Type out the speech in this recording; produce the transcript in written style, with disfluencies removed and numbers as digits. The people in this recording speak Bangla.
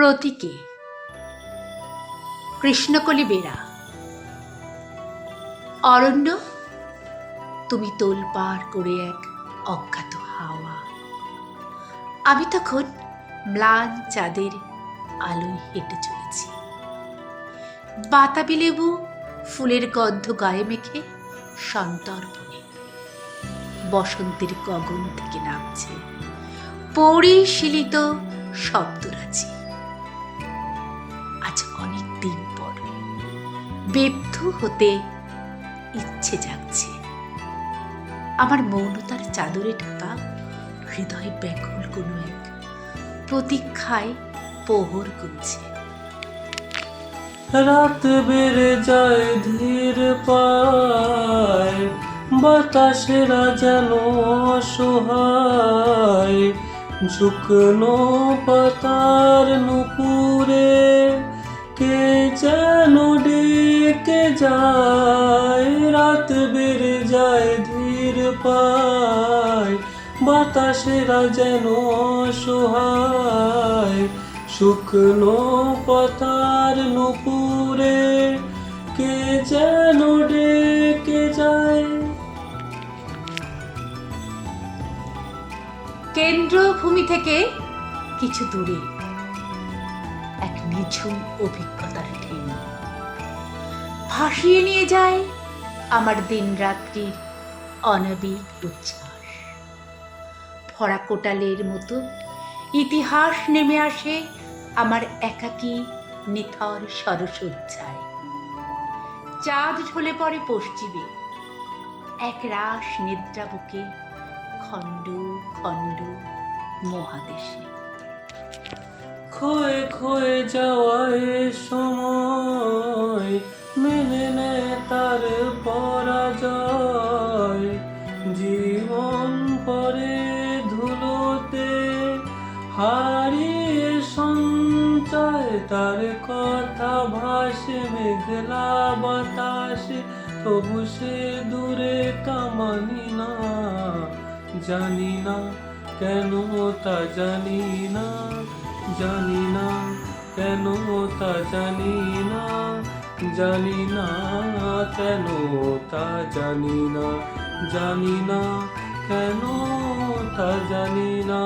প্রতীকে কৃষ্ণকলি বেড়া। অরণ্য, তুমি তোলপাড় করে এক অজ্ঞাত হাওয়া। আমি তখন ম্লান চাঁদের আলোয় হেঁটে চলেছি। বাতাবি লেবু ফুলের গন্ধ গায়ে মেখে সন্তর্পণে বসন্তের গগন থেকে নামছে পরিশীলিত শব্দরাজি। আজ অনেক দিন পর ব্যর্থ হতে ইচ্ছে জাগছে। আমার মৌনতার চাদরে ঢাকা হৃদয় ব্যাকুল কোনো এক প্রতীক্ষায় প্রহর গুনছে। রাত বেড়ে যায় ধীর পায়, বাতাসেরা যেন অসহায়, ঝুঁকনো পাতার নুপুরে কে যেন ডেকে যায়। রাত বেড়ে যায় ধীর পায়, বাতাসেরা যেন অসহায়, শুকনো পাতার নুপুরে কে যেন ডেকে যায়। কেন্দ্রভূমি থেকে কিছু দূরে এক নিঝুম অভিজ্ঞতার ঢেউ ভাসিয়ে নিয়ে যায় আমার দিন রাত্রির অনাবিক উচ্ছ্বাস। ভরা কোটালের মতো ইতিহাস নেমে আসে আমার একাকী নিথর সরসজ্জায়। চাঁদ ঢলে পড়ে পশ্চিমে, এক রাস নিদ্রা বুকে খণ্ড খণ্ড মহাদেশে। ক্ষয়ে ক্ষয়ে যাওয়ায় সময় মেনে নেয় তার পরাজয়। জীবন পরে ধুলোতে হারিয়ে সঞ্চয়, তার কথা ভাসে মেঘলা বাতাসে, তবু সে দূরে তা মানি না। জানি না কেন তা জানি না, জানি না কেন তা জানি না, জানি না কেন তা জানি না, জানি না কেন তা জানি না।